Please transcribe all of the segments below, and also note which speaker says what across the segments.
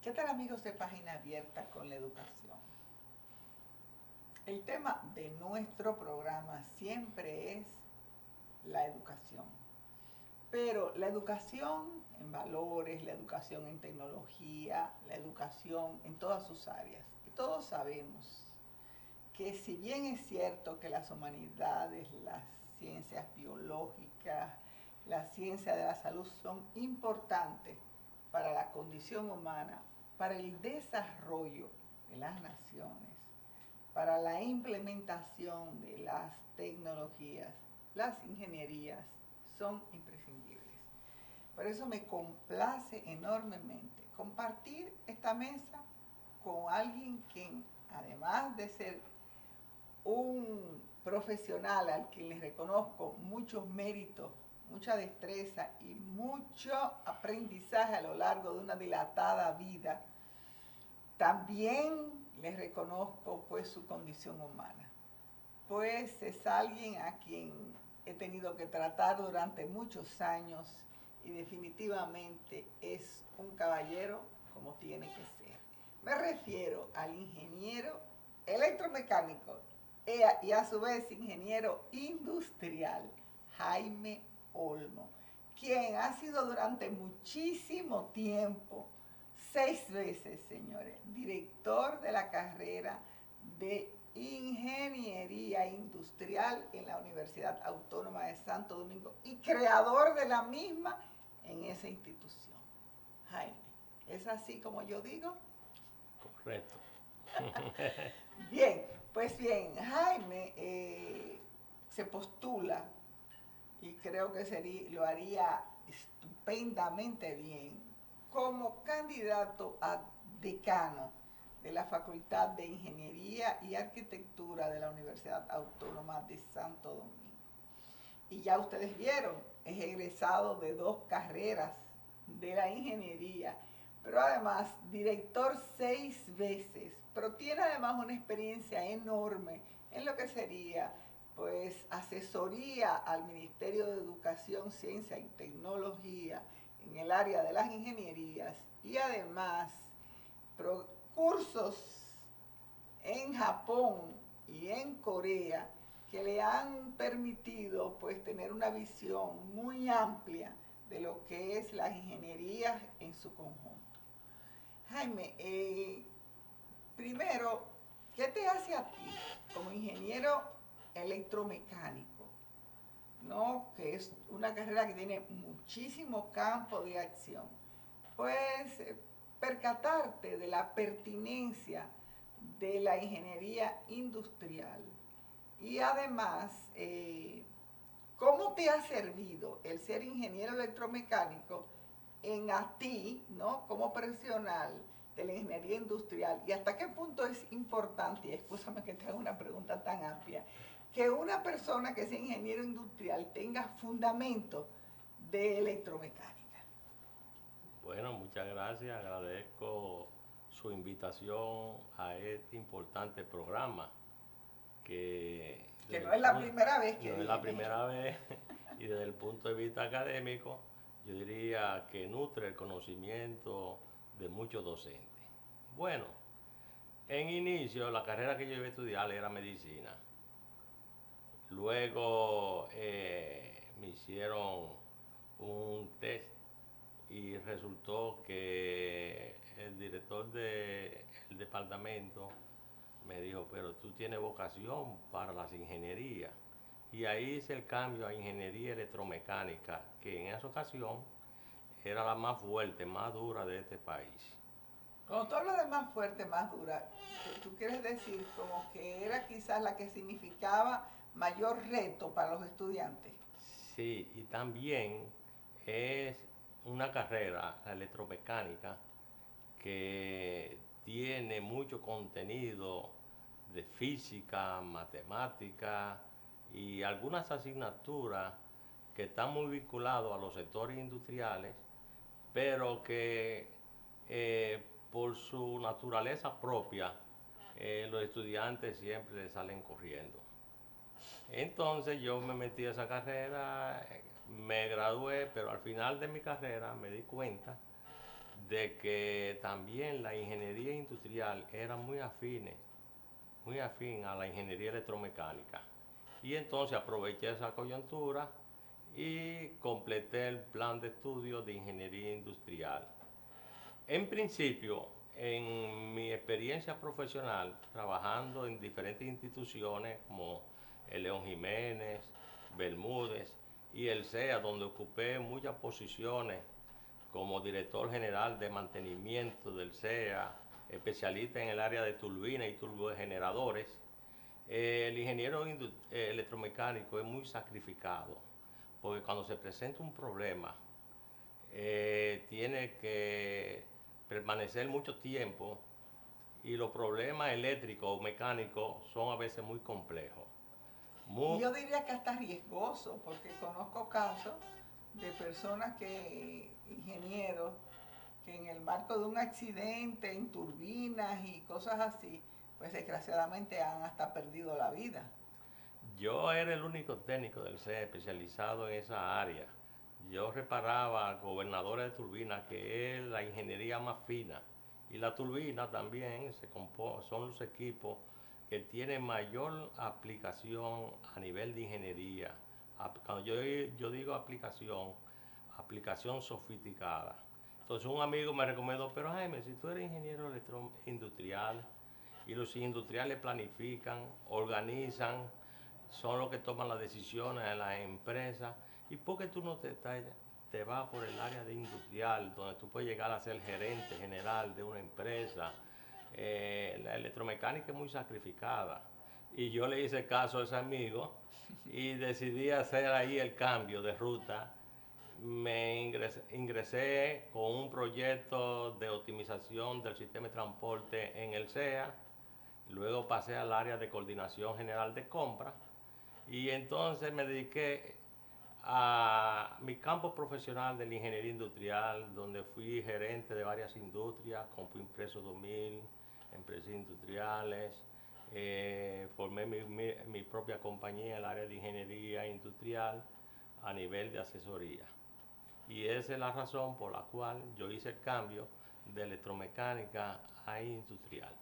Speaker 1: ¿Qué tal, amigos de Página Abierta con la Educación? El tema de nuestro programa siempre es la educación. Pero la educación en valores, la educación en tecnología, la educación en todas sus áreas. Y todos sabemos que si bien es cierto que las humanidades, las ciencias biológicas, la ciencia de la salud son importantes para la condición humana, para el desarrollo de las naciones, para la implementación de las tecnologías, las ingenierías son imprescindibles. Por eso me complace enormemente compartir esta mesa con alguien que, además de ser un profesional al que le reconozco muchos méritos, mucha destreza y mucho aprendizaje a lo largo de una dilatada vida, también le reconozco pues su condición humana. Pues es alguien a quien he tenido que tratar durante muchos años y definitivamente es un caballero como tiene que ser. Me refiero al ingeniero electromecánico y a su vez ingeniero industrial Jaime Olmo, quien ha sido durante muchísimo tiempo, 6 veces, señores, director de la carrera de Ingeniería Industrial en la Universidad Autónoma de Santo Domingo y creador de la misma en esa institución. Jaime, ¿es así como yo digo?
Speaker 2: Correcto.
Speaker 1: Bien, pues bien, Jaime se postula y creo que lo haría estupendamente bien como candidato a decano de la Facultad de Ingeniería y Arquitectura de la Universidad Autónoma de Santo Domingo. Y ya ustedes vieron, es egresado de 2 carreras de la ingeniería, pero además director 6 veces, pero tiene además una experiencia enorme en lo que sería pues asesoría al Ministerio de Educación, Ciencia y Tecnología en el área de las ingenierías y además cursos en Japón y en Corea que le han permitido pues tener una visión muy amplia de lo que es las ingenierías en su conjunto. Jaime, primero, ¿qué te hace a ti como ingeniero electromecánico? ¿No? Que es una carrera que tiene muchísimo campo de acción. Pues percatarte de la pertinencia de la ingeniería industrial y además cómo te ha servido el ser ingeniero electromecánico en a ti, ¿no? Como profesional de la ingeniería industrial y hasta qué punto es importante, y escúchame que te haga una pregunta tan amplia, que una persona que sea ingeniero industrial tenga fundamento de electromecánica.
Speaker 2: Bueno, muchas gracias. Agradezco su invitación a este importante programa que
Speaker 1: Que no es la primera vez que
Speaker 2: no es la
Speaker 1: viene.
Speaker 2: primera vez y desde el punto de vista académico yo diría que nutre el conocimiento de muchos docentes. Bueno, en inicio la carrera que yo iba a estudiar era medicina. Luego me hicieron un test y resultó que el director del departamento me dijo, pero tú tienes vocación para las ingenierías. Y ahí hice el cambio a ingeniería electromecánica, que en esa ocasión era la más fuerte, más dura de este país.
Speaker 1: Cuando tú hablas de más fuerte, más dura, tú quieres decir como que era quizás la que significaba mayor reto para los estudiantes.
Speaker 2: Sí, y también es una carrera, la electromecánica, que tiene mucho contenido de física, matemática y algunas asignaturas que están muy vinculados a los sectores industriales, pero que por su naturaleza propia los estudiantes siempre salen corriendo. Entonces yo me metí a esa carrera, me gradué, pero al final de mi carrera me di cuenta de que también la ingeniería industrial era muy afín a la ingeniería electromecánica. Y entonces aproveché esa coyuntura y completé el plan de estudio de ingeniería industrial. En principio, en mi experiencia profesional, trabajando en diferentes instituciones como el León Jiménez, Bermúdez y el CEA, donde ocupé muchas posiciones como director general de mantenimiento del CEA, especialista en el área de turbinas y turbogeneradores, el ingeniero electromecánico es muy sacrificado, porque cuando se presenta un problema, tiene que permanecer mucho tiempo y los problemas eléctricos o mecánicos son a veces muy complejos.
Speaker 1: Y yo diría que hasta riesgoso, porque conozco casos de personas ingenieros, que en el marco de un accidente en turbinas y cosas así, pues desgraciadamente han hasta perdido la vida.
Speaker 2: Yo era el único técnico del CE especializado en esa área. Yo reparaba gobernadores de turbinas, que es la ingeniería más fina. Y la turbina también son los equipos que tienen mayor aplicación a nivel de ingeniería. Cuando yo digo aplicación sofisticada. Entonces un amigo me recomendó, pero Jaime, si tú eres ingeniero industrial y los industriales planifican, organizan, son los que toman las decisiones en las empresas, ¿y por qué tú no te vas por el área de industrial, donde tú puedes llegar a ser gerente general de una empresa? La electromecánica es muy sacrificada. Y yo le hice caso a ese amigo y decidí hacer ahí el cambio de ruta. Ingresé con un proyecto de optimización del sistema de transporte en el CEA, luego pasé al área de coordinación general de compra y entonces me dediqué a mi campo profesional de la ingeniería industrial, donde fui gerente de varias industrias, como Impreso 2000, empresas industriales, formé mi propia compañía en el área de ingeniería industrial a nivel de asesoría. Y esa es la razón por la cual yo hice el cambio de electromecánica a industrial.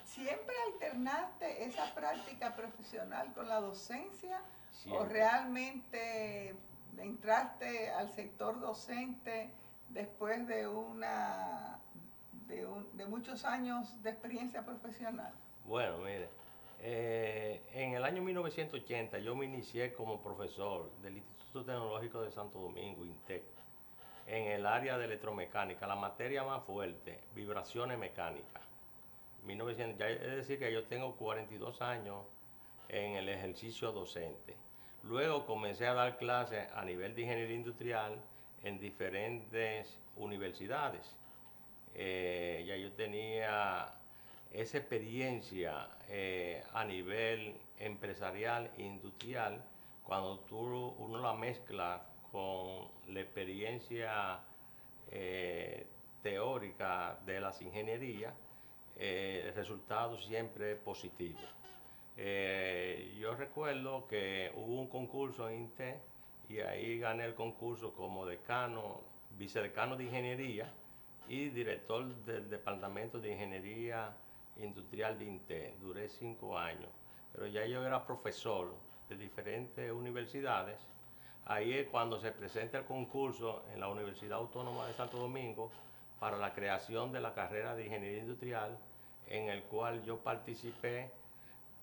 Speaker 1: ¿Siempre alternaste esa práctica profesional con la docencia?
Speaker 2: Siempre.
Speaker 1: ¿O realmente entraste al sector docente después de muchos años de experiencia profesional?
Speaker 2: Bueno, mire, en el año 1980 yo me inicié como profesor del Instituto Tecnológico de Santo Domingo, INTEC, en el área de electromecánica, la materia más fuerte, vibraciones mecánicas. 1900, ya es decir que yo tengo 42 años en el ejercicio docente. Luego comencé a dar clases a nivel de ingeniería industrial en diferentes universidades. Ya yo tenía esa experiencia a nivel empresarial e industrial, cuando uno la mezcla con la experiencia teórica de las ingenierías, el resultado siempre es positivo. Yo recuerdo que hubo un concurso en INTE y ahí gané el concurso como decano, vicedecano de ingeniería y director del departamento de ingeniería industrial de INTE. Duré 5 años, pero ya yo era profesor de diferentes universidades. Ahí es cuando se presenta el concurso en la Universidad Autónoma de Santo Domingo para la creación de la carrera de ingeniería industrial, en el cual yo participé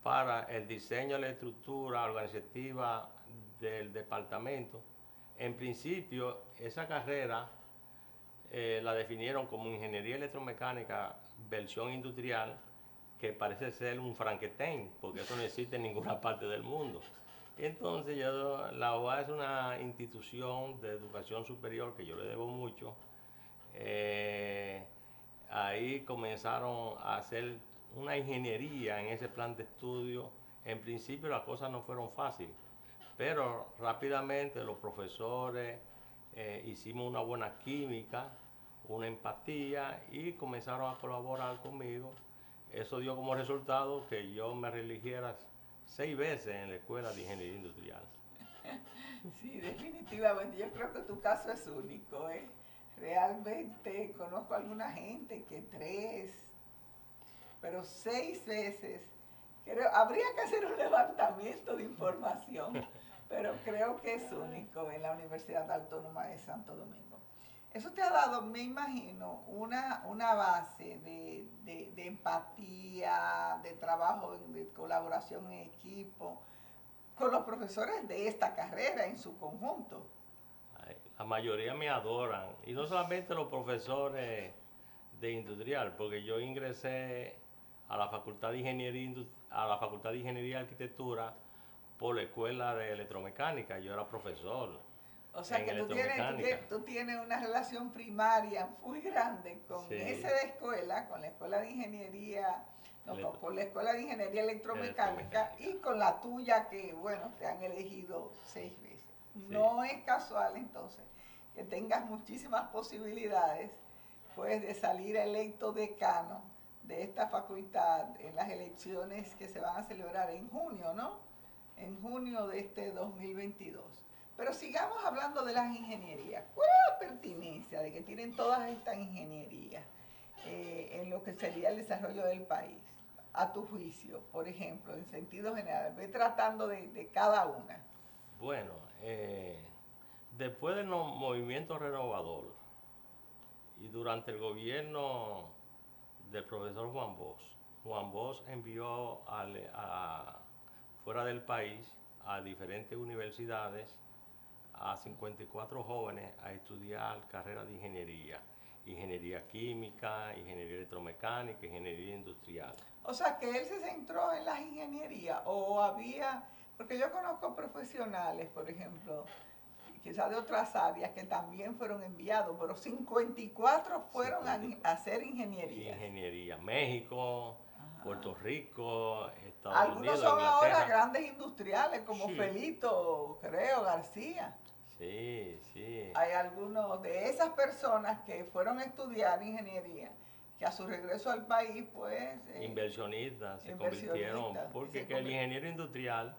Speaker 2: para el diseño de la estructura organizativa del departamento. En principio, esa carrera la definieron como ingeniería electromecánica versión industrial, que parece ser un Frankenstein, porque eso no existe en ninguna parte del mundo. Entonces, la UAS es una institución de educación superior que yo le debo mucho. Ahí comenzaron a hacer una ingeniería en ese plan de estudio. En principio las cosas no fueron fáciles, pero rápidamente los profesores hicimos una buena química, una empatía y comenzaron a colaborar conmigo. Eso dio como resultado que yo me reeligiera 6 veces en la Escuela de Ingeniería Industrial.
Speaker 1: Sí, definitivamente. Yo creo que tu caso es único, ¿eh? Realmente conozco a alguna gente que 3, pero 6 veces. Habría que hacer un levantamiento de información, pero creo que es único en la Universidad Autónoma de Santo Domingo. Eso te ha dado, me imagino, una base de empatía, de trabajo, de colaboración en equipo, con los profesores de esta carrera en su conjunto.
Speaker 2: La mayoría me adoran, y no solamente los profesores de industrial, porque yo ingresé a la Facultad de Ingeniería y Arquitectura por la Escuela de Electromecánica. Yo era profesor
Speaker 1: O sea
Speaker 2: en
Speaker 1: que
Speaker 2: electromecánica.
Speaker 1: tú tienes una relación primaria muy grande con
Speaker 2: Sí,
Speaker 1: esa escuela, con la Escuela de Ingeniería, no,
Speaker 2: Electro-
Speaker 1: con la Escuela de Ingeniería Electromecánica y con la tuya que, bueno, te han elegido 6 veces.
Speaker 2: Sí.
Speaker 1: No es casual entonces que tengas muchísimas posibilidades pues de salir electo decano de esta facultad en las elecciones que se van a celebrar en junio, ¿no? En junio de este 2022. Pero sigamos hablando de las ingenierías. ¿Cuál es la pertinencia de que tienen todas estas ingenierías en lo que sería el desarrollo del país? A tu juicio, por ejemplo, en sentido general, ve tratando de cada una.
Speaker 2: Bueno, después del movimiento renovador y durante el gobierno del profesor Juan Bosch envió fuera del país a diferentes universidades a 54 jóvenes a estudiar carreras de ingeniería química, ingeniería electromecánica, ingeniería industrial.
Speaker 1: O sea, que él se centró en las ingenierías o había, porque yo conozco profesionales, por ejemplo, quizás de otras áreas que también fueron enviados, pero 54 fueron 54. A hacer ingeniería.
Speaker 2: Ingeniería, México, ajá, Puerto Rico, Estados
Speaker 1: Algunos
Speaker 2: Unidos,
Speaker 1: son
Speaker 2: Inglaterra.
Speaker 1: Ahora grandes industriales como sí. Felito, creo, García.
Speaker 2: Sí, sí.
Speaker 1: Hay algunos de esas personas que fueron a estudiar ingeniería, que a su regreso al país, pues...
Speaker 2: inversionistas se convirtieron, porque el ingeniero industrial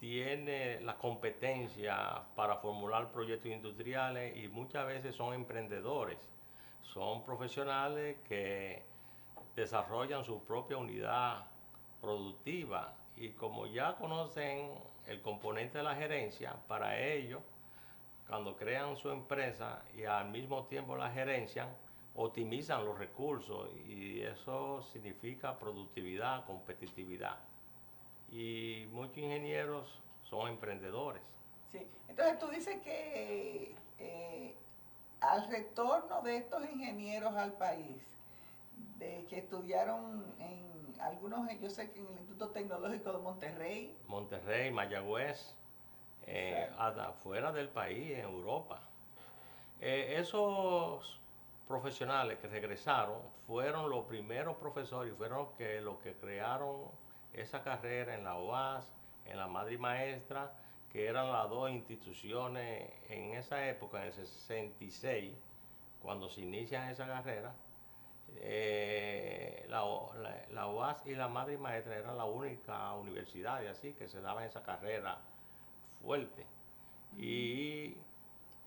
Speaker 2: tiene la competencia para formular proyectos industriales y muchas veces son emprendedores, son profesionales que desarrollan su propia unidad productiva y como ya conocen el componente de la gerencia, para ellos, cuando crean su empresa y al mismo tiempo la gerencian, optimizan los recursos y eso significa productividad, competitividad. Y muchos ingenieros son emprendedores.
Speaker 1: Sí, entonces tú dices que al retorno de estos ingenieros al país, de que estudiaron en algunos, yo sé que en el Instituto Tecnológico de
Speaker 2: Monterrey, Mayagüez, fuera del país, en Europa. Esos profesionales que regresaron fueron los primeros profesores y fueron los que crearon esa carrera en la UAS, en la Madre y Maestra, que eran las dos instituciones en esa época, en el 66, cuando se inicia esa carrera. La UAS y la Madre y Maestra eran la única universidad y así que se daba esa carrera fuerte. Y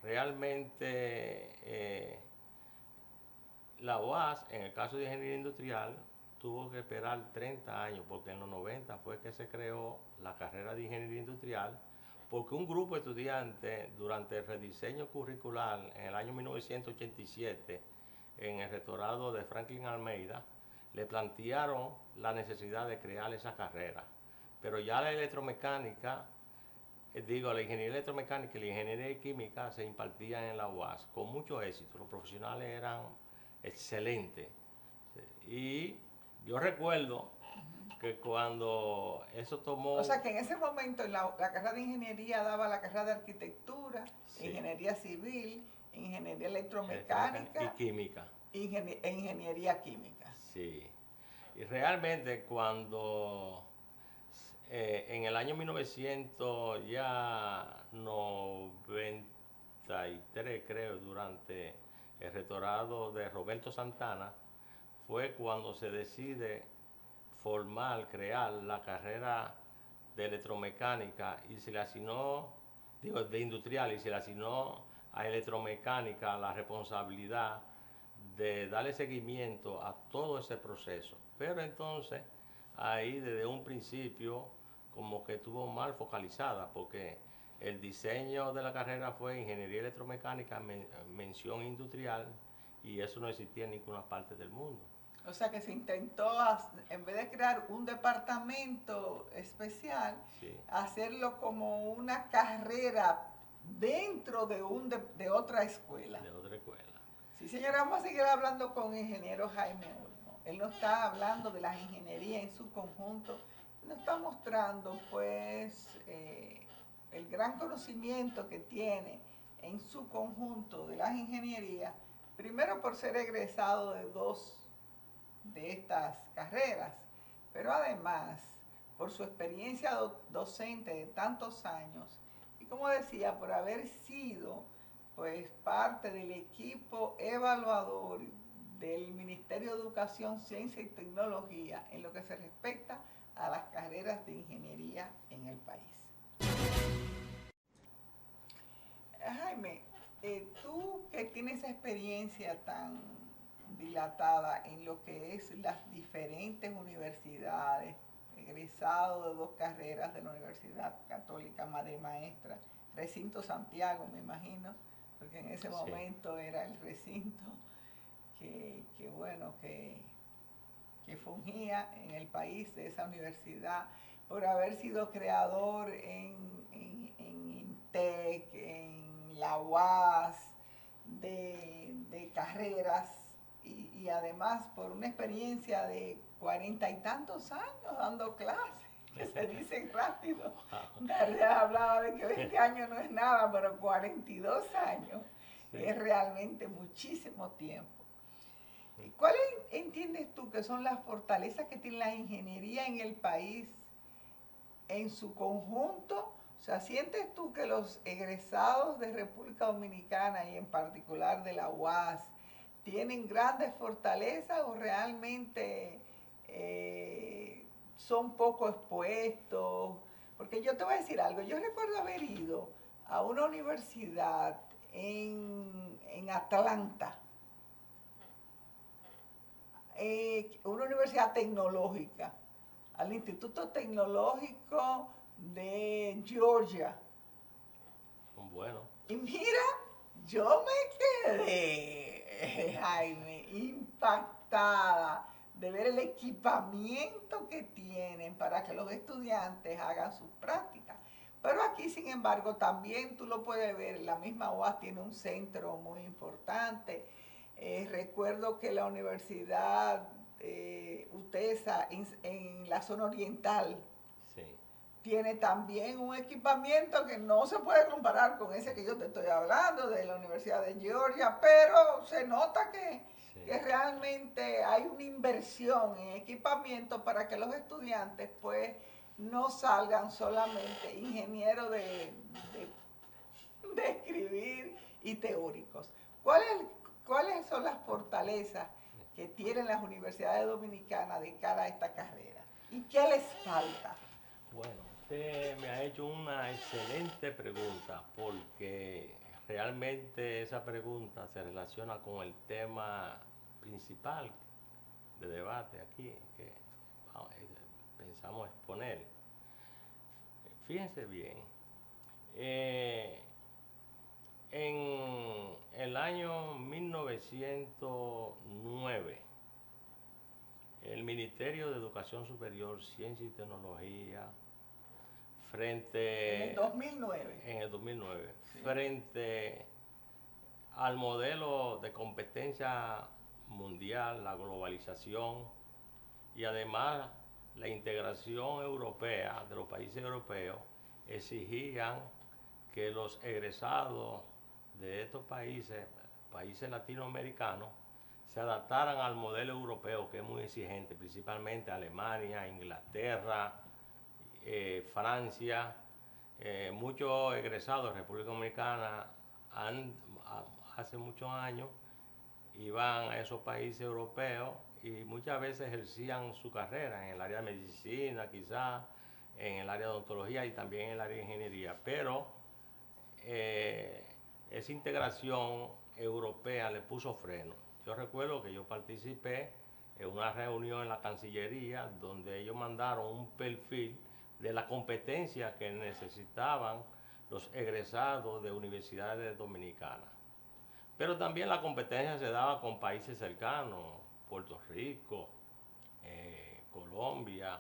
Speaker 2: realmente la UAS, en el caso de ingeniería industrial, tuvo que esperar 30 años, porque en los 90 fue que se creó la carrera de ingeniería industrial, porque un grupo de estudiantes, durante el rediseño curricular en el año 1987, en el rectorado de Franklin Almeida, le plantearon la necesidad de crear esa carrera. Pero ya la electromecánica, la ingeniería electromecánica y la ingeniería química se impartían en la UAS con mucho éxito. Los profesionales eran excelentes. Y yo recuerdo que cuando eso tomó...
Speaker 1: O sea, que en ese momento la carrera de ingeniería daba la carrera de arquitectura, sí, ingeniería civil, ingeniería electromecánica
Speaker 2: y química.
Speaker 1: E ingeniería química.
Speaker 2: Sí. Y realmente cuando en el año 1993, creo, durante el rectorado de Roberto Santana, fue cuando se decide crear la carrera de electromecánica y se le asignó, de industrial, y se le asignó a electromecánica la responsabilidad de darle seguimiento a todo ese proceso. Pero entonces, ahí desde un principio, como que estuvo mal focalizada, porque el diseño de la carrera fue Ingeniería Electromecánica, mención industrial, y eso no existía en ninguna parte del mundo.
Speaker 1: O sea que se intentó, en vez de crear un departamento especial,
Speaker 2: Sí.
Speaker 1: hacerlo como una carrera dentro de otra escuela.
Speaker 2: De otra escuela.
Speaker 1: Sí, señora, vamos a seguir hablando con el ingeniero Jaime Olmo. Él nos está hablando de la ingeniería en su conjunto. Nos está mostrando, pues, el gran conocimiento que tiene en su conjunto de las ingenierías, primero por ser egresado de 2 de estas carreras, pero además por su experiencia docente de tantos años y, como decía, por haber sido pues parte del equipo evaluador del Ministerio de Educación, Ciencia y Tecnología en lo que se respecta a las carreras de ingeniería en el país. Jaime, tú que tienes esa experiencia tan dilatada en lo que es las diferentes universidades, egresado de 2 carreras de la Universidad Católica Madre Maestra, Recinto Santiago, me imagino, porque en ese momento era el recinto que fungía en el país de esa universidad, por haber sido creador en INTEC, en la UAS, de carreras, y además por una experiencia de 40 y tantos años dando clases, que se dicen rápido. Darrea hablaba de que 20 años no es nada, pero 42 años es realmente muchísimo tiempo. ¿Cuáles entiendes tú que son las fortalezas que tiene la ingeniería en el país en su conjunto? O sea, ¿sientes tú que los egresados de República Dominicana y en particular de la UAS tienen grandes fortalezas o realmente son poco expuestos? Porque yo te voy a decir algo, yo recuerdo haber ido a una universidad en Atlanta, una universidad tecnológica, al Instituto Tecnológico de Georgia.
Speaker 2: Bueno.
Speaker 1: Y mira, yo me quedé, Jaime, impactada de ver el equipamiento que tienen para que los estudiantes hagan sus prácticas. Pero aquí, sin embargo, también tú lo puedes ver, la misma UAS tiene un centro muy importante. Recuerdo que la Universidad UTESA en la zona oriental tiene también un equipamiento que no se puede comparar con ese que yo te estoy hablando de la Universidad de Georgia, pero se nota que realmente hay una inversión en equipamiento para que los estudiantes pues no salgan solamente ingenieros de escribir y teóricos. ¿Cuáles son las fortalezas que tienen las universidades dominicanas de cara a esta carrera? ¿Y qué les falta?
Speaker 2: Bueno, usted me ha hecho una excelente pregunta, porque realmente esa pregunta se relaciona con el tema principal de debate aquí, que pensamos exponer. Fíjense bien, en el año 1909, el Ministerio de Educación Superior, Ciencia y Tecnología,
Speaker 1: En el 2009.
Speaker 2: En el 2009, sí. Frente al modelo de competencia mundial, la globalización y además la integración europea de los países europeos, exigían que los egresados de estos países latinoamericanos, se adaptaran al modelo europeo, que es muy exigente, principalmente Alemania, Inglaterra, Francia. Muchos egresados de República Dominicana hace muchos años iban a esos países europeos y muchas veces ejercían su carrera en el área de medicina, quizás en el área de odontología y también en el área de ingeniería, pero esa integración europea le puso freno. Yo recuerdo que yo participé en una reunión en la Cancillería donde ellos mandaron un perfil de la competencia que necesitaban los egresados de universidades dominicanas. Pero también la competencia se daba con países cercanos, Puerto Rico, Colombia,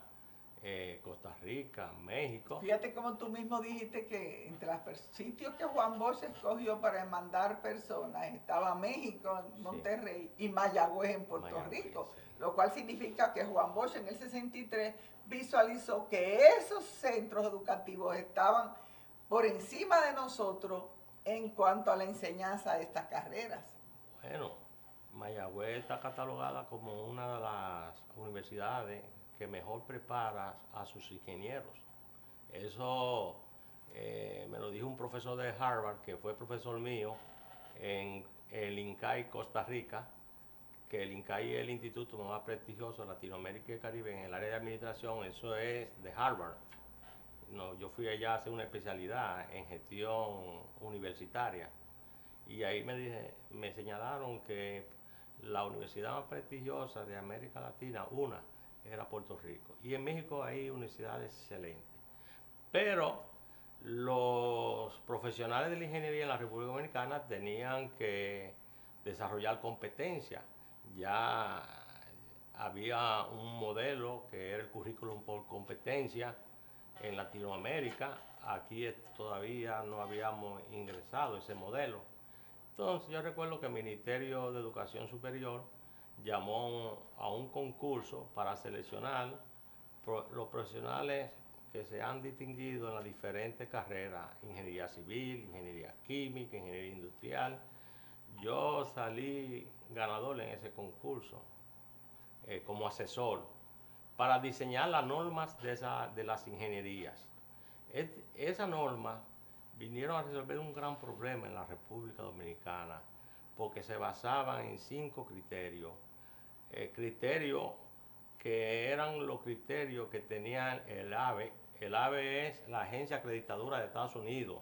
Speaker 2: Costa Rica, México.
Speaker 1: Fíjate como tú mismo dijiste que entre los sitios que Juan Bosch escogió para mandar personas estaba México, Monterrey, sí, y Mayagüez en Puerto Rico, sí, lo cual significa que Juan Bosch en el 63 visualizó que esos centros educativos estaban por encima de nosotros en cuanto a la enseñanza de estas carreras.
Speaker 2: Bueno, Mayagüez está catalogada como una de las universidades que mejor prepara a sus ingenieros. Eso me lo dijo un profesor de Harvard, que fue profesor mío en el INCAI Costa Rica, que el INCAI es el instituto más prestigioso de Latinoamérica y el Caribe en el área de administración. Eso es de Harvard. No, yo fui allá a hacer una especialidad en gestión universitaria y ahí me señalaron que la universidad más prestigiosa de América Latina, una, era Puerto Rico. Y en México hay universidades excelentes. Pero los profesionales de la ingeniería en la República Dominicana tenían que desarrollar competencias. Ya había un modelo que era el currículum por competencia en Latinoamérica. Aquí todavía no habíamos ingresado ese modelo. Entonces yo recuerdo que el Ministerio de Educación Superior llamó a un concurso para seleccionar los profesionales que se han distinguido en las diferentes carreras, ingeniería civil, ingeniería química, ingeniería industrial. Yo salí ganador en ese concurso como asesor para diseñar las normas de las ingenierías. Esas normas vinieron a resolver un gran problema en la República Dominicana porque se basaban en 5 criterios. Criterios que eran los criterios que tenía el ABE. El ABE es la agencia acreditadora de Estados Unidos,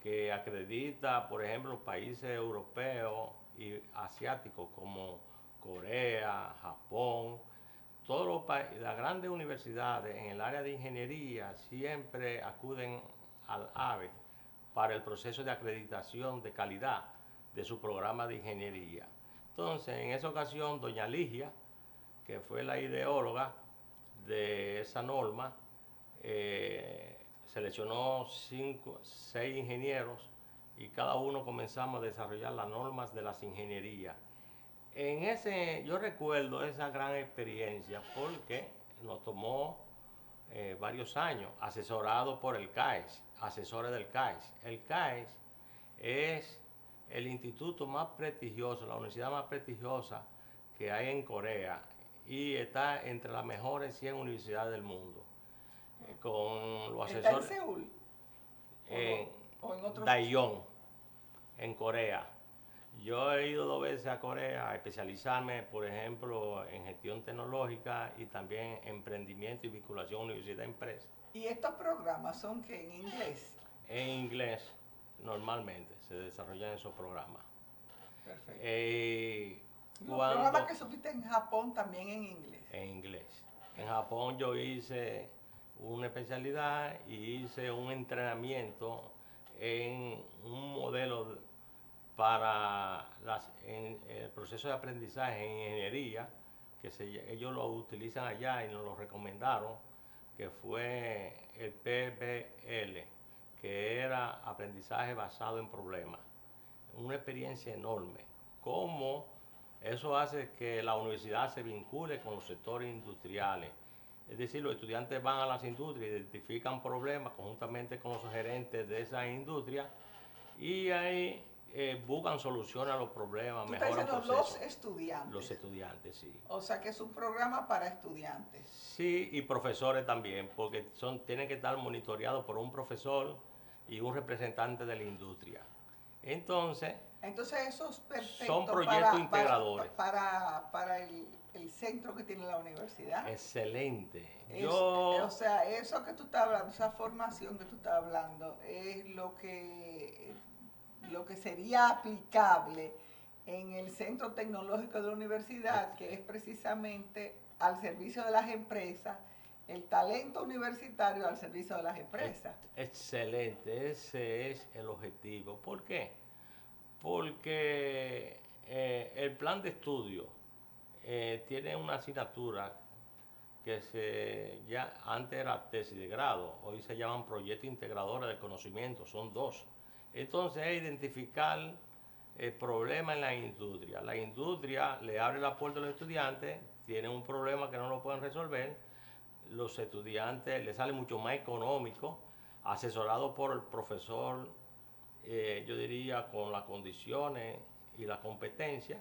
Speaker 2: que acredita, por ejemplo, países europeos y asiáticos como Corea, Japón. Las grandes universidades en el área de ingeniería siempre acuden al ABE para el proceso de acreditación de calidad de su programa de ingeniería. Entonces, en esa ocasión, doña Ligia, que fue la ideóloga de esa norma, seleccionó 6 ingenieros y cada uno comenzamos a desarrollar las normas de las ingenierías. Yo recuerdo esa gran experiencia porque nos tomó varios años, asesorado por el CAES, asesores del CAES. El CAES es el instituto más prestigioso, la universidad más prestigiosa que hay en Corea y está entre las mejores 100 universidades del mundo. Con los asesores.
Speaker 1: ¿Está en Seúl?
Speaker 2: ¿O en otro? Daejeon, en Corea. Yo he ido 2 veces a Corea a especializarme, por ejemplo, en gestión tecnológica y también emprendimiento y vinculación universidad-empresa.
Speaker 1: ¿Y estos programas son qué, en inglés?
Speaker 2: En inglés, normalmente, se desarrollan esos programas.
Speaker 1: Perfecto. Los programas que supiste en Japón también en inglés.
Speaker 2: En inglés. En Japón yo hice una especialidad y hice un entrenamiento en un modelo para el proceso de aprendizaje en ingeniería, que ellos lo utilizan allá y nos lo recomendaron, que fue el PBL, que era aprendizaje basado en problemas. Una experiencia enorme. Cómo eso hace que la universidad se vincule con los sectores industriales. Es decir, los estudiantes van a las industrias, identifican problemas conjuntamente con los gerentes de esas industrias y ahí buscan soluciones a los problemas, mejoran procesos.
Speaker 1: Los estudiantes.
Speaker 2: Los estudiantes, sí.
Speaker 1: O sea que es un programa para estudiantes.
Speaker 2: Sí, y profesores también, porque tienen que estar monitoreados por un profesor y un representante de la industria. Entonces
Speaker 1: eso es perfecto.
Speaker 2: Son proyectos integradores.
Speaker 1: Para el centro que tiene la universidad.
Speaker 2: Excelente.
Speaker 1: O sea, eso que tú estás hablando, esa formación que tú estás hablando, es lo que lo que sería aplicable en el centro tecnológico de la universidad, que es precisamente al servicio de las empresas, el talento universitario al servicio de las empresas.
Speaker 2: Excelente, ese es el objetivo. ¿Por qué? Porque el plan de estudio tiene una asignatura que ya antes era tesis de grado, hoy se llaman proyectos integradores del conocimiento, son dos. Entonces es identificar el problema en la industria. La industria le abre la puerta a los estudiantes, tienen un problema que no lo pueden resolver, los estudiantes les sale mucho más económico, asesorado por el profesor, yo diría con las condiciones y la competencia,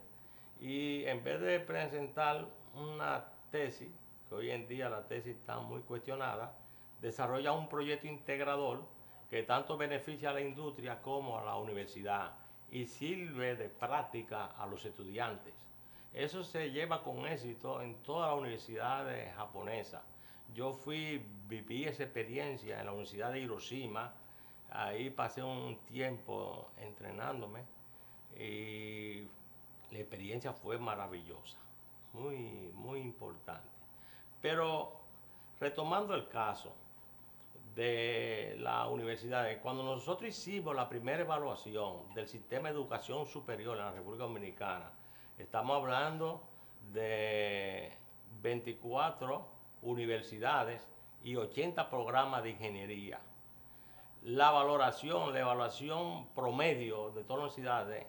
Speaker 2: y en vez de presentar una tesis, que hoy en día la tesis está muy cuestionada, desarrolla un proyecto integrador que tanto beneficia a la industria como a la universidad y sirve de práctica a los estudiantes. Eso se lleva con éxito en todas las universidades japonesas. Yo viví esa experiencia en la Universidad de Hiroshima, ahí pasé un tiempo entrenándome y la experiencia fue maravillosa, muy importante. Pero retomando el caso de la universidad, cuando nosotros hicimos la primera evaluación del sistema de educación superior en la República Dominicana, estamos hablando de 24 universidades y 80 programas de ingeniería. La evaluación promedio de todas las universidades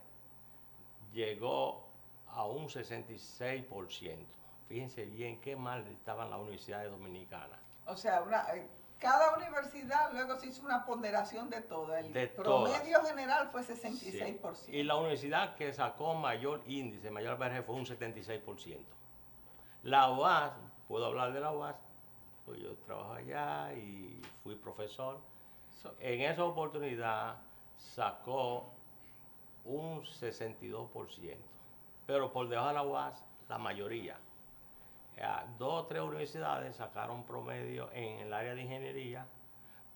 Speaker 2: llegó a un 66%. Fíjense bien qué mal estaban las universidades dominicanas.
Speaker 1: O sea, cada universidad luego se hizo una ponderación de todo. El promedio general fue 66%.
Speaker 2: Sí. Y la universidad que sacó mayor índice, mayor PRG, fue un 76%. La UAS, puedo hablar de la UAS, pues yo trabajo allá y fui profesor. En esa oportunidad sacó un 62%, pero por debajo de la UAS, la mayoría. 2 o 3 universidades sacaron promedio en el área de ingeniería,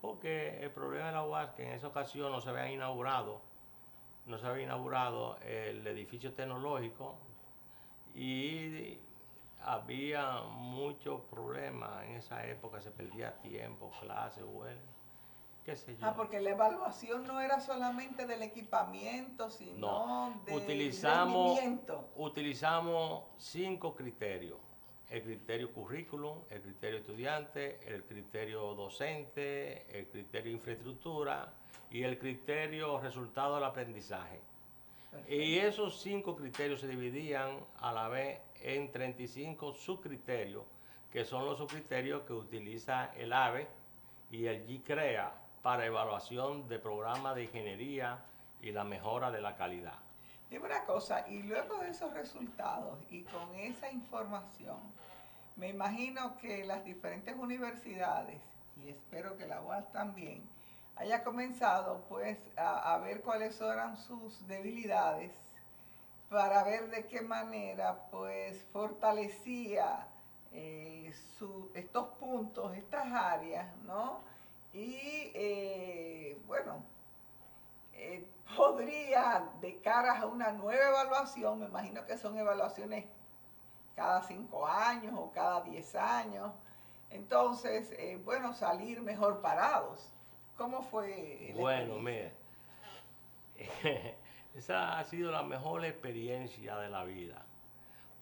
Speaker 2: porque el problema de la UAS que en esa ocasión no se había inaugurado el edificio tecnológico y había muchos problemas en esa época, se perdía tiempo, clases, qué sé yo.
Speaker 1: Porque la evaluación no era solamente del equipamiento, sino del rendimiento.
Speaker 2: Utilizamos 5 criterios. El criterio currículum, el criterio estudiante, el criterio docente, el criterio infraestructura y el criterio resultado del aprendizaje. Perfecto. Y esos 5 criterios se dividían a la vez en 35 subcriterios, que son los subcriterios que utiliza el AVE y el GCREA para evaluación de programas de ingeniería y la mejora de la calidad.
Speaker 1: Dime una cosa, y luego de esos resultados y con esa información, me imagino que las diferentes universidades, y espero que la UAS también, haya comenzado pues a ver cuáles eran sus debilidades para ver de qué manera pues fortalecía estos puntos, estas áreas, ¿no? Y podría, de cara a una nueva evaluación, me imagino que son evaluaciones cada 5 años o cada 10 años, entonces, salir mejor parados. ¿Cómo fue?
Speaker 2: Bueno, mire, esa ha sido la mejor experiencia de la vida.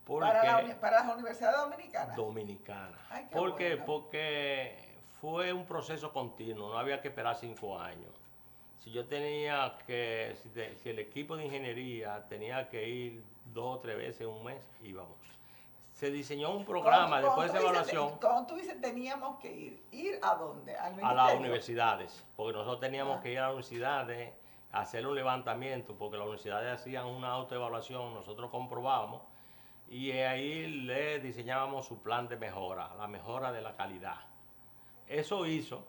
Speaker 1: ¿Para las universidades dominicanas?
Speaker 2: Dominicanas.
Speaker 1: Ay,
Speaker 2: ¿Por qué?
Speaker 1: Bueno.
Speaker 2: Porque fue un proceso continuo, no había que esperar 5 años. Si yo tenía que, si el equipo de ingeniería tenía que ir 2 o 3 veces en un mes, íbamos. Se diseñó un programa después de esa evaluación.
Speaker 1: ¿Cómo tú dices teníamos que ir? ¿Ir a dónde? ¿Al ministerio?
Speaker 2: A las universidades, porque nosotros teníamos que ir a las universidades, hacer un levantamiento, porque las universidades hacían una autoevaluación, nosotros comprobábamos, y ahí le diseñábamos su plan de mejora, la mejora de la calidad. Eso hizo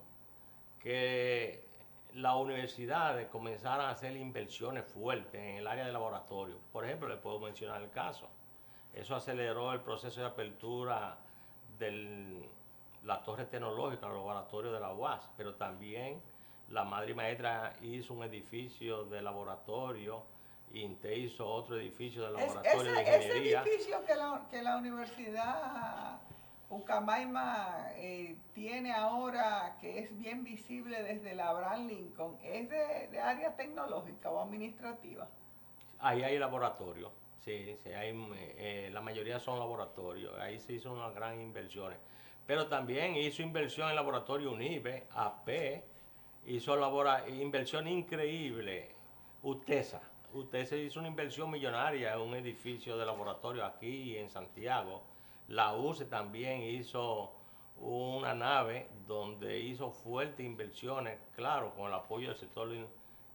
Speaker 2: que las universidades comenzaron a hacer inversiones fuertes en el área de laboratorio. Por ejemplo, le puedo mencionar el caso. Eso aceleró el proceso de apertura de la torre tecnológica, los laboratorios de la UAS, pero también La madre y maestra hizo un edificio de laboratorio, INTE hizo otro edificio de laboratorio de ingeniería.
Speaker 1: Ese edificio que la Universidad Ucamaima tiene ahora, que es bien visible desde la Abraham Lincoln, ¿es de área tecnológica o administrativa?
Speaker 2: Ahí hay laboratorio, sí, sí, la mayoría son laboratorios, ahí se hizo unas gran inversiones. Pero también hizo inversión en laboratorio UNIBE, AP, hizo inversión increíble, UTESA hizo una inversión millonaria en un edificio de laboratorio aquí en Santiago. La UCE también hizo una nave donde hizo fuertes inversiones, claro, con el apoyo del sector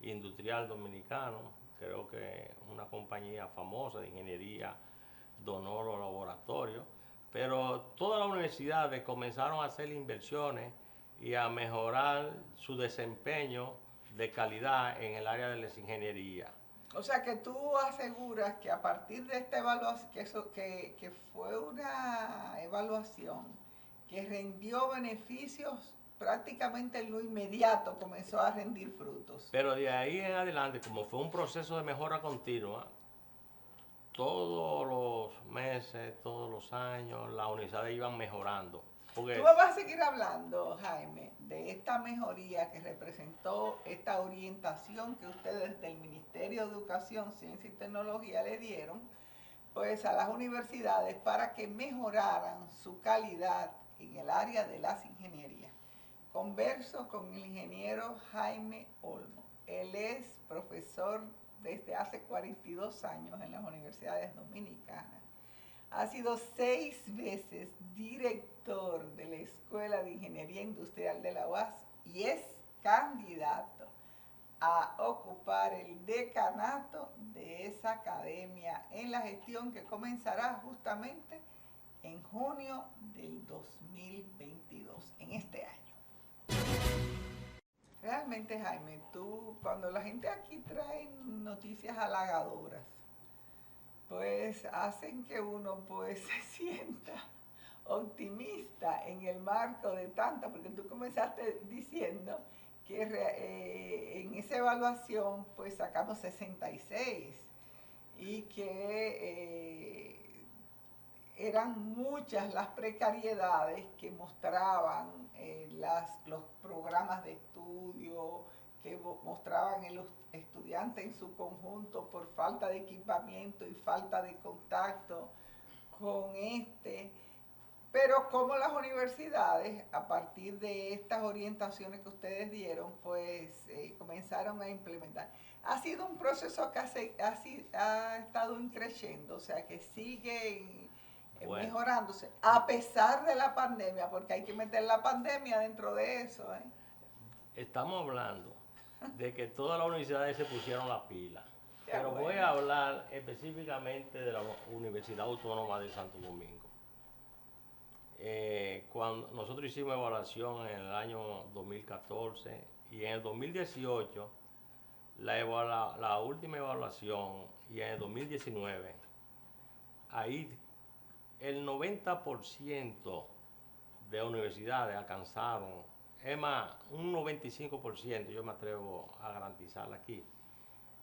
Speaker 2: industrial dominicano. Creo que una compañía famosa de ingeniería donó los laboratorios, pero todas las universidades comenzaron a hacer inversiones y a mejorar su desempeño de calidad en el área de las ingenierías.
Speaker 1: O sea que tú aseguras que a partir de esta evaluación, que fue una evaluación que rindió beneficios prácticamente en lo inmediato, comenzó a rendir frutos.
Speaker 2: Pero de ahí en adelante, como fue un proceso de mejora continua, todos los meses, todos los años, las universidades iban mejorando.
Speaker 1: Porque tú me vas a seguir hablando, Jaime, de esta mejoría que representó esta orientación que ustedes del Ministerio de Educación, Ciencia y Tecnología le dieron, pues a las universidades para que mejoraran su calidad en el área de las ingenierías. Converso con el ingeniero Jaime Olmo. Él es profesor desde hace 42 años en las universidades dominicanas. Ha sido 6 veces director de la Escuela de Ingeniería Industrial de la UAS y es candidato a ocupar el decanato de esa academia en la gestión que comenzará justamente en junio del 2022, en este año. Realmente, Jaime, cuando la gente aquí trae noticias halagadoras, pues hacen que uno pues se sienta optimista en el marco de tanta, porque tú comenzaste diciendo que en esa evaluación pues sacamos 66 y que eran muchas las precariedades que mostraban los programas de estudio, que mostraban en los estudiantes en su conjunto por falta de equipamiento y falta de contacto con pero como las universidades, a partir de estas orientaciones que ustedes dieron, pues comenzaron a implementar. Ha sido un proceso que ha estado creciendo, o sea que sigue mejorándose, a pesar de la pandemia, porque hay que meter la pandemia dentro de eso.
Speaker 2: Estamos hablando de que todas las universidades se pusieron la pila, pero
Speaker 1: bueno.
Speaker 2: Voy a hablar específicamente de la Universidad Autónoma de Santo Domingo. Cuando nosotros hicimos evaluación en el año 2014 y en el 2018, la última evaluación, y en el 2019, ahí el 90% de universidades alcanzaron, es más, un 95%, yo me atrevo a garantizar aquí,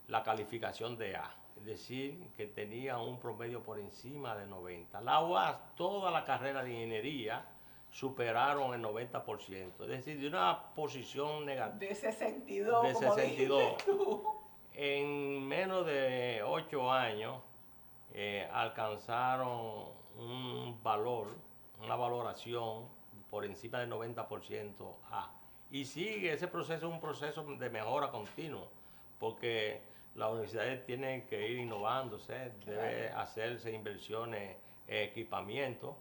Speaker 2: la calificación de A, es decir, que tenía un promedio por encima de 90. La UAS, toda la carrera de ingeniería, superaron el 90%, es decir, de una posición negativa.
Speaker 1: De 62,
Speaker 2: de 62. En menos de 8 años alcanzaron un valor, una valoración por encima del 90% A. Y sigue ese proceso, un proceso de mejora continua, porque las universidades tienen que ir innovándose, debe hacerse inversiones en equipamiento.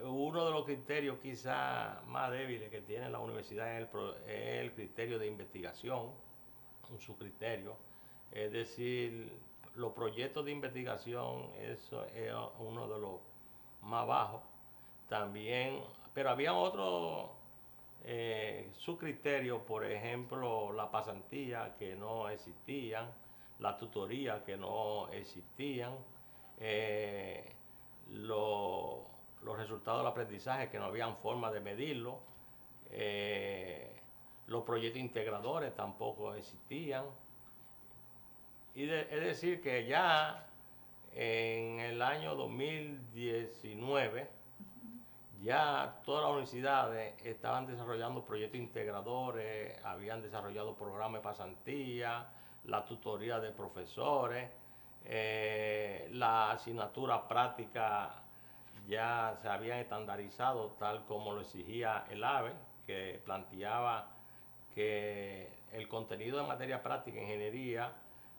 Speaker 2: Uno de los criterios quizá más débiles que tiene la universidad es el criterio de investigación, su criterio. Es decir, los proyectos de investigación, eso es uno de los más bajos. También, pero había otros subcriterios, por ejemplo, la pasantía que no existían, la tutoría que no existían, los resultados del aprendizaje que no habían forma de medirlo, Los proyectos integradores tampoco existían. Es decir, que ya en el año 2019, ya todas las universidades estaban desarrollando proyectos integradores, habían desarrollado programas de pasantía, la tutoría de profesores, la asignatura práctica ya se habían estandarizado tal como lo exigía el AVE, que planteaba que el contenido de materia práctica en ingeniería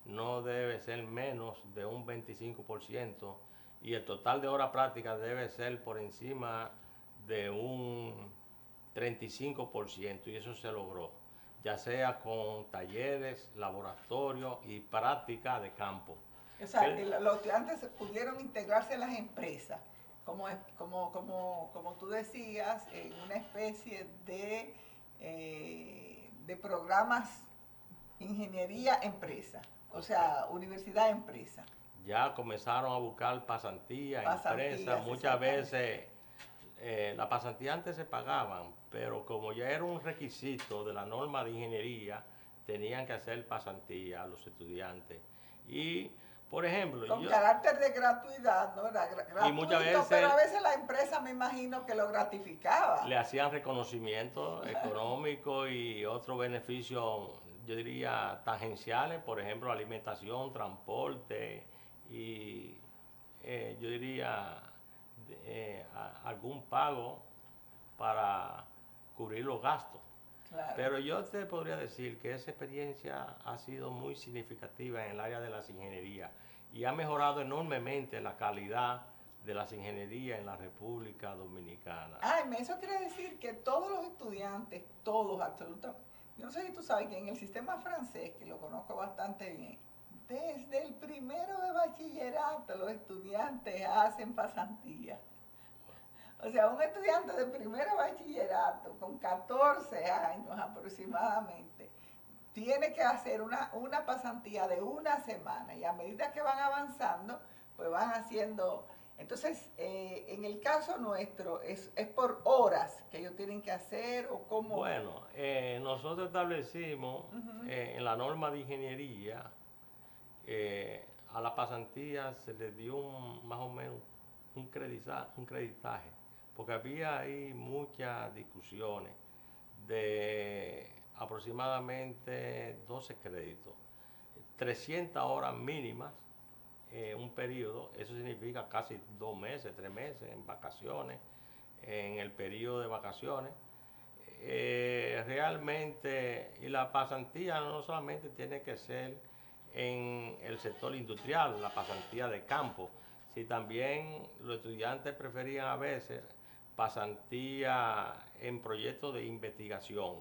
Speaker 2: no debe ser menos de un 25% y el total de horas prácticas debe ser por encima de un 35%, y eso se logró, ya sea con talleres, laboratorios y práctica de campo.
Speaker 1: O sea, los estudiantes pudieron integrarse en las empresas, como tú decías, en una especie de programas ingeniería-empresa, o sea, universidad-empresa.
Speaker 2: Ya comenzaron a buscar pasantías, empresas, muchas veces las pasantías antes se pagaban, pero como ya era un requisito de la norma de ingeniería, tenían que hacer pasantía a los estudiantes. Y, por ejemplo,
Speaker 1: con carácter de gratuidad, ¿no? Era gratuito,
Speaker 2: y muchas veces,
Speaker 1: pero a veces la empresa, me imagino, que lo gratificaba.
Speaker 2: Le hacían reconocimiento económico y otros beneficios, yo diría, tangenciales, por ejemplo, alimentación, transporte y yo diría algún pago para cubrir los gastos.
Speaker 1: Claro.
Speaker 2: Pero yo te podría decir que esa experiencia ha sido muy significativa en el área de las ingenierías y ha mejorado enormemente la calidad de las ingenierías en la República Dominicana.
Speaker 1: Eso quiere decir que todos los estudiantes, todos absolutamente, yo no sé si tú sabes que en el sistema francés, que lo conozco bastante bien, desde el primero de bachillerato los estudiantes hacen pasantía. O sea, un estudiante de primero de bachillerato con 14 años aproximadamente tiene que hacer una pasantía de una semana, y a medida que van avanzando, pues van haciendo. Entonces, en el caso nuestro, ¿es por horas que ellos tienen que hacer o cómo?
Speaker 2: Bueno, nosotros establecimos en la norma de ingeniería, a la pasantía se le dio más o menos un creditaje, porque había ahí muchas discusiones de aproximadamente 12 créditos, 300 horas mínimas, un periodo, eso significa casi 2 meses, 3 meses en vacaciones, en el periodo de vacaciones. Realmente, y la pasantía no solamente tiene que ser en el sector industrial, la pasantía de campo, si también los estudiantes preferían a veces pasantía en proyectos de investigación,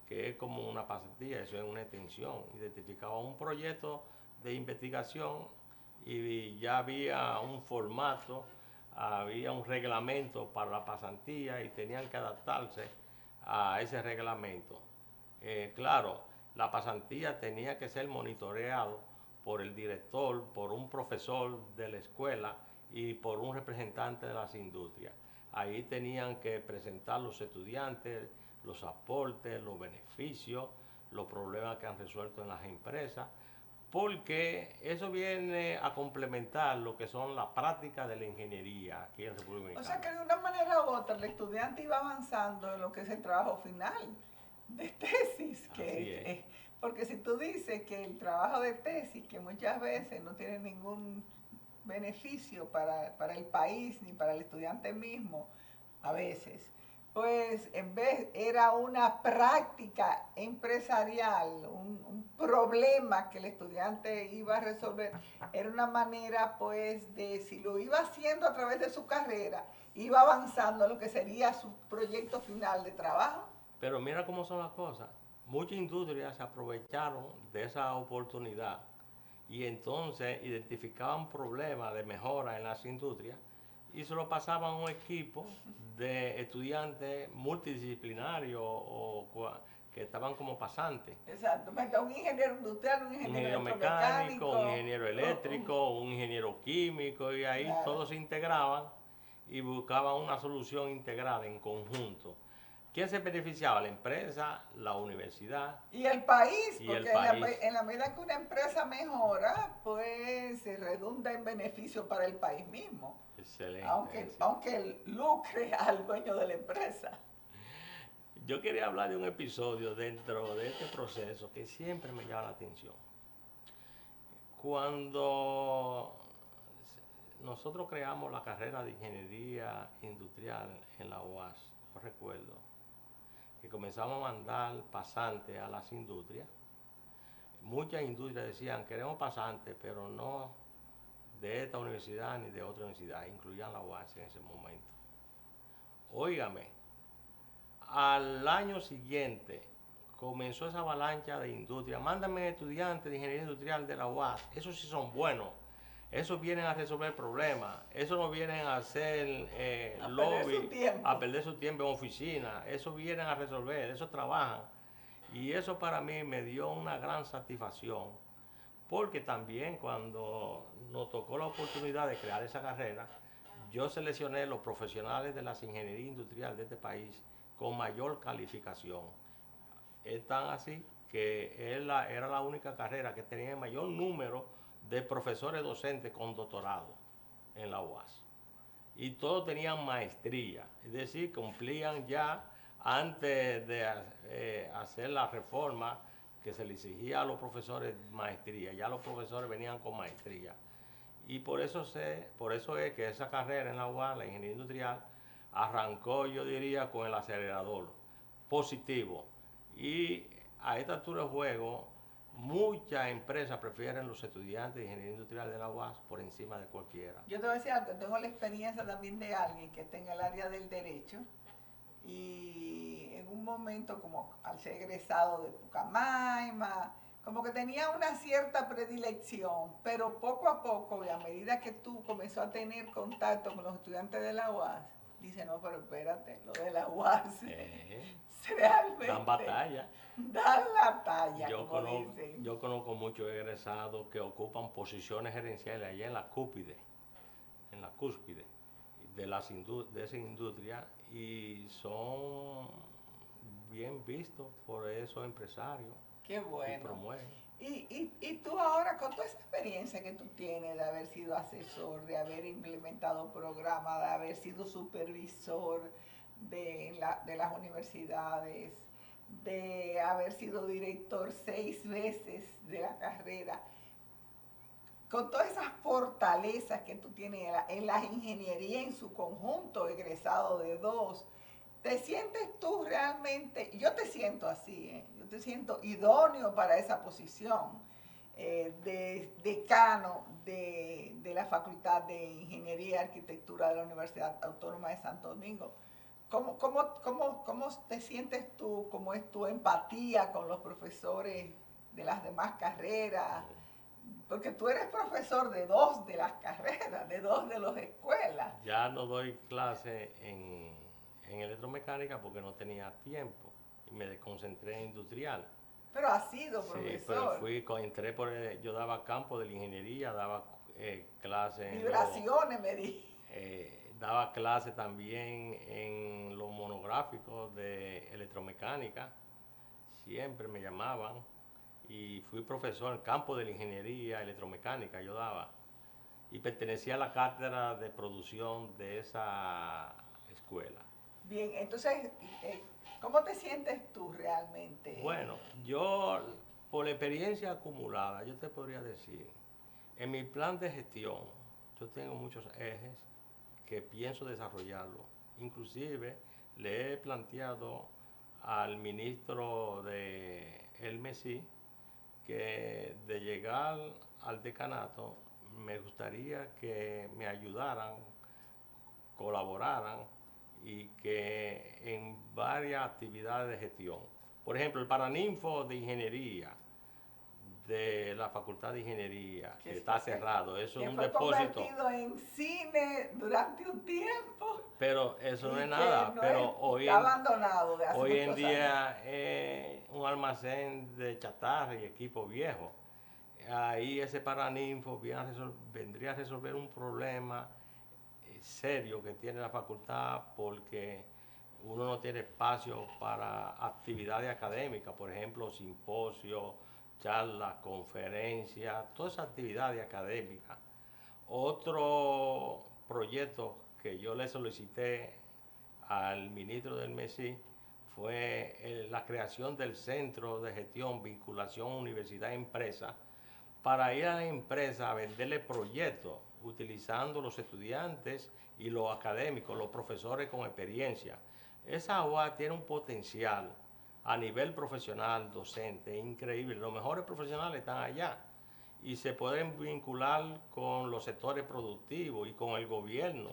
Speaker 2: que es como una pasantía, eso es una extensión. Identificaba un proyecto de investigación y ya había un formato, había un reglamento para la pasantía y tenían que adaptarse a ese reglamento. Claro, la pasantía tenía que ser monitoreado por el director, por un profesor de la escuela y por un representante de las industrias. Ahí tenían que presentar los estudiantes, los aportes, los beneficios, los problemas que han resuelto en las empresas, porque eso viene a complementar lo que son las prácticas de la ingeniería aquí en República Dominicana.
Speaker 1: O sea que de una manera u otra el estudiante iba avanzando en lo que es el trabajo final de tesis, porque si tú dices que el trabajo de tesis, que muchas veces no tiene ningún beneficio para el país ni para el estudiante mismo, a veces, pues en vez era una práctica empresarial, un problema que el estudiante iba a resolver, era una manera pues de, si lo iba haciendo a través de su carrera, iba avanzando a lo que sería su proyecto final de trabajo.
Speaker 2: Pero mira cómo son las cosas, muchas industrias se aprovecharon de esa oportunidad y entonces identificaban problemas de mejora en las industrias y se lo pasaban a un equipo de estudiantes multidisciplinarios o que estaban como pasantes.
Speaker 1: Exacto, un ingeniero industrial, un ingeniero
Speaker 2: mecánico, un ingeniero eléctrico, un ingeniero químico, y ahí todos se integraban y buscaban una solución integrada en conjunto. ¿Quién se beneficiaba? La empresa, la universidad.
Speaker 1: Y el país,
Speaker 2: Y
Speaker 1: porque
Speaker 2: el país.
Speaker 1: en la medida que una empresa mejora, pues se redunda en beneficio para el país mismo,
Speaker 2: Excelente. Sí.
Speaker 1: aunque lucre al dueño de la empresa.
Speaker 2: Yo quería hablar de un episodio dentro de este proceso que siempre me llama la atención. Cuando nosotros creamos la carrera de ingeniería industrial en la UAS, yo recuerdo que comenzamos a mandar pasantes a las industrias. Muchas industrias decían, queremos pasantes, pero no de esta universidad ni de otra universidad, incluían la UAS en ese momento. Óigame, al año siguiente comenzó esa avalancha de industria. Mándame estudiantes de ingeniería industrial de la UAS. Esos sí son buenos. Esos vienen a resolver problemas. Esos no vienen a hacer lobby, a perder su tiempo en oficina. Esos vienen a resolver, esos trabajan. Y eso para mí me dio una gran satisfacción. Porque también cuando nos tocó la oportunidad de crear esa carrera, yo seleccioné los profesionales de las ingenierías industriales de este país con mayor calificación. Es tan así que era la única carrera que tenía el mayor número de profesores docentes con doctorado en la UAS. Y todos tenían maestría, es decir, cumplían ya antes de hacer la reforma que se le exigía a los profesores maestría, ya los profesores venían con maestría. Y por eso es que esa carrera en la UAS, la ingeniería industrial, arrancó, yo diría, con el acelerador positivo. Y a esta altura del juego, muchas empresas prefieren los estudiantes de ingeniería industrial de la UAS por encima de cualquiera.
Speaker 1: Yo te voy a decir algo, tengo la experiencia también de alguien que está en el área del derecho y en un momento, como al ser egresado de Pucamaima, como que tenía una cierta predilección, pero poco a poco, y a medida que tú comenzó a tener contacto con los estudiantes de la UAS, dice, no, pero espérate, lo de la UAS realmente
Speaker 2: dan batalla.
Speaker 1: Dan la talla,
Speaker 2: yo
Speaker 1: dicen.
Speaker 2: Conozco muchos egresados que ocupan posiciones gerenciales allá en la cúspide de esa industria, y son bien vistos por esos empresarios.
Speaker 1: Qué bueno.
Speaker 2: Y promueven.
Speaker 1: Y tú ahora, con toda esa experiencia que tú tienes de haber sido asesor, de haber implementado programas, de haber sido supervisor de las universidades, de haber sido director 6 veces de la carrera, con todas esas fortalezas que tú tienes en la ingeniería en su conjunto, egresado de 2, ¿te sientes tú realmente? Yo te siento así, yo te siento idóneo para esa posición de decano de la Facultad de Ingeniería y Arquitectura de la Universidad Autónoma de Santo Domingo. ¿Cómo te sientes tú? ¿Cómo es tu empatía con los profesores de las demás carreras? Porque tú eres profesor de 2 de las carreras, de 2 de las escuelas.
Speaker 2: Ya no doy clase en electromecánica porque no tenía tiempo y me desconcentré en industrial.
Speaker 1: Pero has sido profesor.
Speaker 2: Sí, pero yo daba campo de la ingeniería, daba clases.
Speaker 1: Vibraciones, me dije.
Speaker 2: Daba clases también en los monográficos de electromecánica, siempre me llamaban, y fui profesor en el campo de la ingeniería electromecánica, yo daba, y pertenecía a la cátedra de producción de esa escuela.
Speaker 1: Bien, entonces, ¿cómo te sientes tú realmente?
Speaker 2: Bueno, yo, por la experiencia acumulada, yo te podría decir, en mi plan de gestión, yo tengo muchos ejes que pienso desarrollarlo. Inclusive le he planteado al ministro de El Mesí que de llegar al decanato me gustaría que me ayudaran, colaboraran y que en varias actividades de gestión. Por ejemplo, el Paraninfo de Ingeniería de la Facultad de Ingeniería, que está cerrado, eso es un depósito.
Speaker 1: Convertido en cine durante un tiempo.
Speaker 2: Pero eso no es nada, pero
Speaker 1: abandonado de hace
Speaker 2: hoy en día es un almacén de chatarra y equipo viejo. Ahí ese Paraninfo vendría a resolver un problema serio que tiene la facultad, porque uno no tiene espacio para actividades académicas, por ejemplo, simposios, charlas, conferencias, todas esas actividades académicas. Otro proyecto que yo le solicité al ministro del MESI fue la creación del Centro de Gestión, Vinculación, Universidad, Empresa, para ir a la empresa a venderle proyectos utilizando los estudiantes y los académicos, los profesores con experiencia. Esa UAS tiene un potencial a nivel profesional, docente, increíble. Los mejores profesionales están allá y se pueden vincular con los sectores productivos y con el gobierno.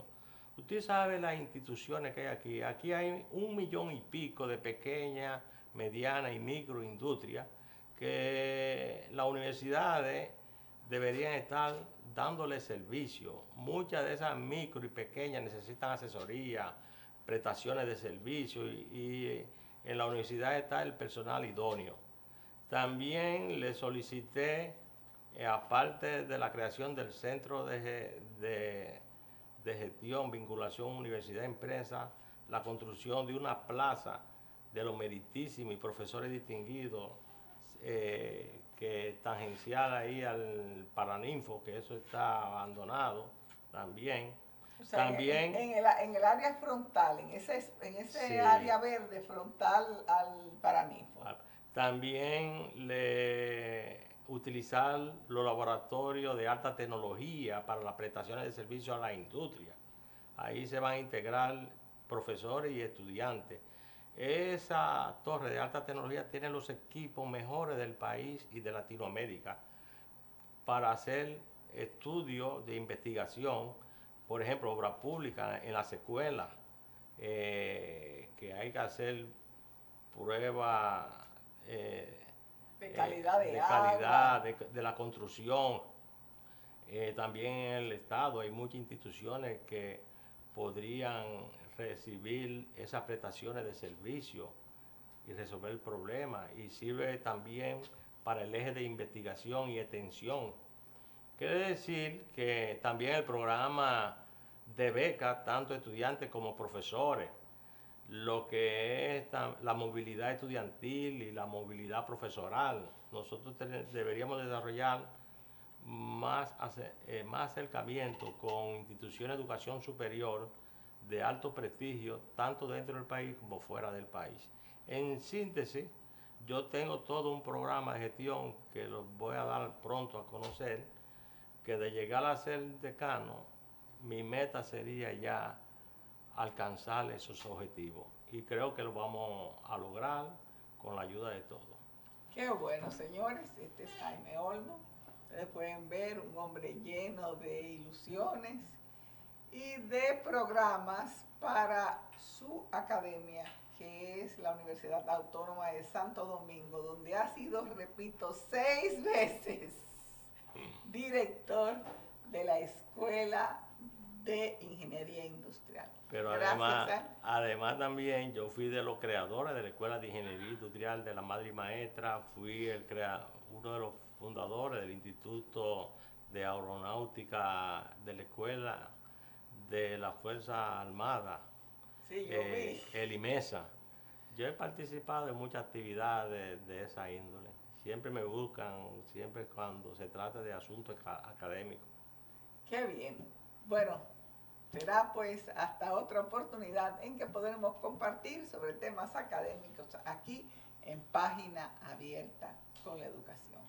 Speaker 2: Usted sabe las instituciones que hay aquí. Aquí hay 1,5 millones de pequeñas, medianas y microindustrias que las universidades deberían estar dándole servicio. Muchas de esas micro y pequeñas necesitan asesoría, prestaciones de servicio y en la universidad está el personal idóneo. También le solicité, aparte de la creación del Centro de Gestión, Vinculación, Universidad, Empresa, la construcción de una plaza de los meritísimos y profesores distinguidos que tangencial ahí al Paraninfo, que eso está abandonado también.
Speaker 1: O sea,
Speaker 2: también
Speaker 1: en el área frontal, en ese sí, área verde frontal al Paraninfo.
Speaker 2: También utilizar los laboratorios de alta tecnología para las prestaciones de servicios a la industria. Ahí se van a integrar profesores y estudiantes. Esa torre de alta tecnología tiene los equipos mejores del país y de Latinoamérica para hacer estudios de investigación, por ejemplo, obra pública en las escuelas, que hay que hacer pruebas
Speaker 1: de calidad
Speaker 2: de la construcción. También en el Estado hay muchas instituciones que podrían recibir esas prestaciones de servicio y resolver el problema, y sirve también para el eje de investigación y extensión. Quiere decir que también el programa de becas, tanto estudiantes como profesores, lo que es la movilidad estudiantil y la movilidad profesoral. Nosotros deberíamos desarrollar más acercamiento con instituciones de educación superior de alto prestigio, tanto dentro del país como fuera del país. En síntesis, yo tengo todo un programa de gestión que los voy a dar pronto a conocer, que de llegar a ser decano, mi meta sería ya alcanzar esos objetivos. Y creo que lo vamos a lograr con la ayuda de todos.
Speaker 1: Qué bueno, señores. Este es Jaime Olmo. Ustedes pueden ver un hombre lleno de ilusiones y de programas para su academia, que es la Universidad Autónoma de Santo Domingo, donde ha sido, repito, 6 veces director de la Escuela de Ingeniería Industrial.
Speaker 2: Pero además también yo fui de los creadores de la Escuela de Ingeniería Industrial de la Madre y Maestra, fui uno de los fundadores del Instituto de Aeronáutica de la Escuela de la Fuerza Armada,
Speaker 1: sí, yo vi.
Speaker 2: el IMESA. Yo he participado en muchas actividades de esa índole. Siempre me buscan, siempre cuando se trata de asuntos académicos.
Speaker 1: Qué bien. Bueno, será pues hasta otra oportunidad en que podremos compartir sobre temas académicos aquí en Página Abierta con la Educación.